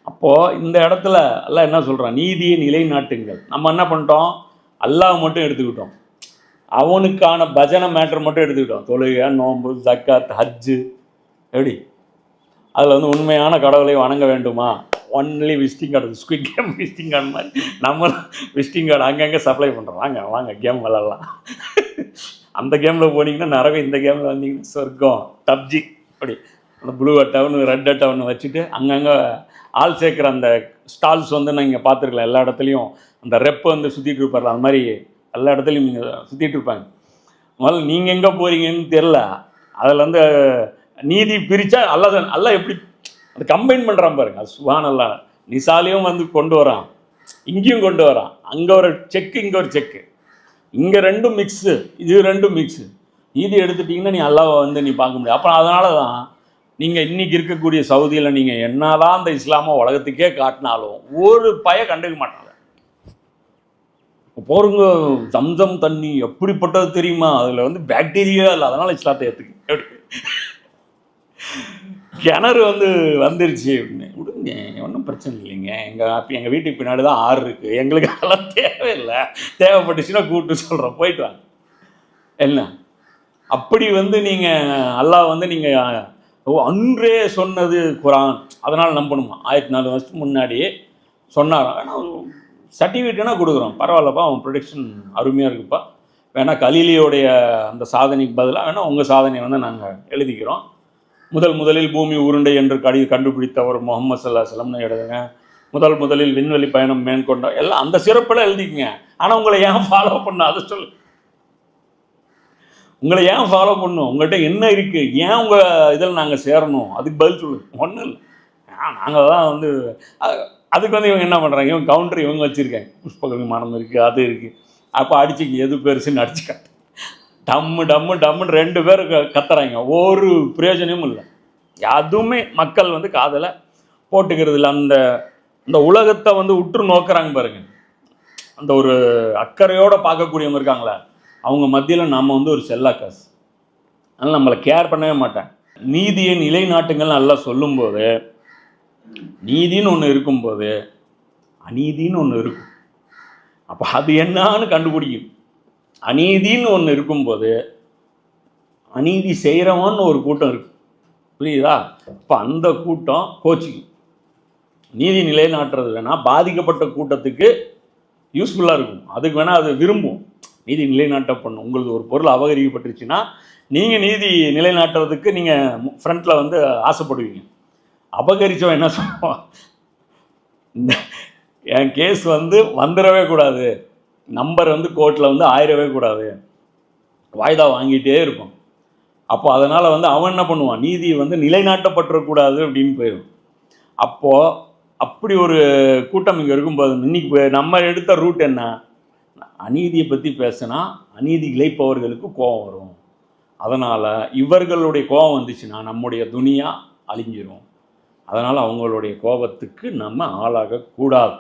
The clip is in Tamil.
அப்போது இந்த இடத்துல அல்லாஹ் என்ன சொல்கிறான், நீதியை நிலைநாட்டுங்கள். நம்ம என்ன பண்ணிட்டோம், அல்லாஹ் மட்டும் எடுத்துக்கிட்டோம், அவனுக்கான பஜனை மேட்டர் மட்டும் எடுத்துக்கிட்டோம். தொழுகை, நோன்பு, ஜக்காத், ஹஜ்ஜு, எப்படி அதில் வந்து உண்மையான கடவுளை வணங்க வேண்டுமா, only visiting card, squid game visiting card மாதிரி நம்மளும் விசிட்டிங் கார்டு அங்கங்கே சப்ளை பண்ணுறோம். வாங்க வாங்க கேம் விளாட்லாம். அந்த கேமில் போனீங்கன்னா நரகம், இந்த கேமில் வந்தீங்கன்னா சொர்க்கம். பப்ஜி அப்படி அந்த ப்ளூ அட்டவுன்னு ரெட் அட்டவுன்னு வச்சுட்டு அங்கங்கே ஆள் சேர்க்குற அந்த ஸ்டால்ஸ் வந்து நீங்கள் பார்த்துருக்கலாம். எல்லா இடத்துலையும் அந்த ரெப்பு வந்து சுற்றிட்டு இருப்பார், அந்த மாதிரி எல்லா இடத்துலையும் நீங்கள் சுற்றிட்டு இருப்பாங்க. முதல்ல நீங்கள் எங்கே போகிறீங்கன்னு தெரில. அதில் வந்து நீதி பிரித்தா எல்லாம் எப்படி அது கம்பைன் பண்ணுறான் பாருங்க. அது சுபானல்லா. நிசாலையும் வந்து கொண்டு வரான், இங்கேயும் கொண்டு வரான். அங்கே ஒரு செக்கு, இங்கே ஒரு செக்கு, இங்கே ரெண்டும் மிக்ஸு, இது ரெண்டும் மிக்ஸு. நீதி எடுத்துட்டிங்கன்னா நீ அல்லாவை வந்து நீ பார்க்க முடியாது. அப்புறம் அதனால தான் நீங்கள் இன்றைக்கி இருக்கக்கூடிய சவுதியில் நீங்கள் என்னதான் அந்த இஸ்லாமை உலகத்துக்கே காட்டினாலும் ஒரு கண்டுக்க மாட்டாங்க. போருங்க, ஜம்சம் தண்ணி எப்படிப்பட்டது தெரியுமா, அதில் வந்து பாக்டீரியா இல்லை, அதனால் இஸ்லாத்தை ஏற்றுக்கு. கிணறு வந்து வந்துருச்சு அப்படின்னு விடுங்க, ஒன்றும் பிரச்சனை இல்லைங்க. எங்கள் வீட்டுக்கு பின்னாடி தான் ஆறு இருக்குது, எங்களுக்கு அதெல்லாம் தேவையில்லை, தேவைப்பட்டுச்சுன்னா கூப்பிட்டு சொல்கிறோம், போயிட்டு வாங்க. என்ன அப்படி வந்து நீங்கள் அல்லாஹ் வந்து நீங்கள் அன்றே சொன்னது குரான், அதனால் நம்பணுமா? 1400 வருஷத்துக்கு முன்னாடியே சொன்னார். ஆனால் சர்டிஃபிகேட்னா கொடுக்குறோம், பரவாயில்லப்பா, அவன் ப்ரொடக்ஷன் அருமையாக இருக்குப்பா, வேணால் கலீலியோடைய அந்த சாதனைக்கு பதிலாக வேணால் உங்கள் சாதனையை வந்து நாங்கள் எழுதிக்கிறோம். முதலில் பூமி உருண்டை என்று கண்டுபிடித்தவர் முகமது ஸல்லல்லாஹு அலைஹி வஸல்லம் எழுதுங்க. முதலில் விண்வெளி பயணம் மேற்கொண்ட எல்லாம் அந்த சிறப்பில் எழுதிக்கங்க. ஆனால் உங்களை ஏன் ஃபாலோ பண்ண, அதை சொல்லு. உங்களை ஏன் ஃபாலோ பண்ணணும், உங்கள்கிட்ட என்ன இருக்குது, ஏன் உங்கள் இதில் நாங்கள் சேரணும், அதுக்கு பதில் சொல்லு. ஒன்றும் இல்லை, நாங்கள் தான் வந்து அதுக்கு வந்து இவங்க என்ன பண்ணுறாங்க, இவங்க கவுண்டர் இவங்க வச்சுருக்காங்க, புஷ்பக விமானம் இருக்குது, அது இருக்குது. அப்போ அடிச்சுக்கு எது பெருசுன்னு அடிச்சுக்காட்டு, டம்மு டம்மு டம்முன்னு 2 பேர் கத்துறாங்க, ஒரு பிரயோஜனமும் இல்லை. அதுவுமே மக்கள் வந்து காதில் போட்டுக்கிறது இல்லை. அந்த உலகத்தை வந்து உற்று நோக்கிறாங்க பாருங்க, அந்த ஒரு அக்கறையோடு பார்க்கக்கூடியவங்க இருக்காங்களே, அவங்க மத்தியில் நம்ம வந்து ஒரு செல்லா காசு, அதனால் நம்மளை கேர் பண்ணவே மாட்டேன். நீதியை நிலைநாட்டுங்கள் நல்லா சொல்லும்போது, நீதின்னு ஒன்று இருக்கும்போது அநீதின்னு ஒன்று இருக்கும். அப்போ அது என்னான்னு கண்டுபிடிக்கும். அநீதின்னு ஒன்று இருக்கும்போது அநீதி செய்கிறவன்னு ஒரு கூட்டம் இருக்குது, புரியுதா? இப்போ அந்த கூட்டம் கோச்சிக்கும். நீதி நிலைநாட்டுறது வேணால் பாதிக்கப்பட்ட கூட்டத்துக்கு யூஸ்ஃபுல்லாக இருக்கும், அதுக்கு வேணால் அது விரும்பும். நீதி நிலைநாட்ட பண்ணும். உங்களுக்கு ஒரு பொருள் அபகரிக்கப்பட்டுருச்சுன்னா நீங்கள் நீதி நிலைநாட்டுறதுக்கு நீங்கள் ஃப்ரண்ட்டில் வந்து ஆசைப்படுவீங்க. அபகரித்தவன் என்ன சொல்லுவான், இந்த என் கேஸ் வந்து வந்துடவே கூடாது, நம்பர் வந்து கோர்ட்டில் வந்து ஆயிடவே கூடாது, வாய்தா வாங்கிட்டே இருக்கும். அப்போ அதனால் வந்து அவன் என்ன பண்ணுவான், நீதி வந்து நிலைநாட்டப்பட்டுறக்கூடாது அப்படின்னு போயிடும். அப்போது அப்படி ஒரு கூட்டம் இங்கே இருக்கும்போது இன்றைக்கி நம்ம எடுத்த ரூட் என்ன, அநீதியை பற்றி பேசினா அநீதி இழைப்பவர்களுக்கு கோபம் வரும். அதனால் இவர்களுடைய கோபம் வந்துச்சுன்னா நம்முடைய துனியா அழிஞ்சிரும். அதனால் அவங்களுடைய கோபத்துக்கு நம்ம ஆளாகக்கூடாது.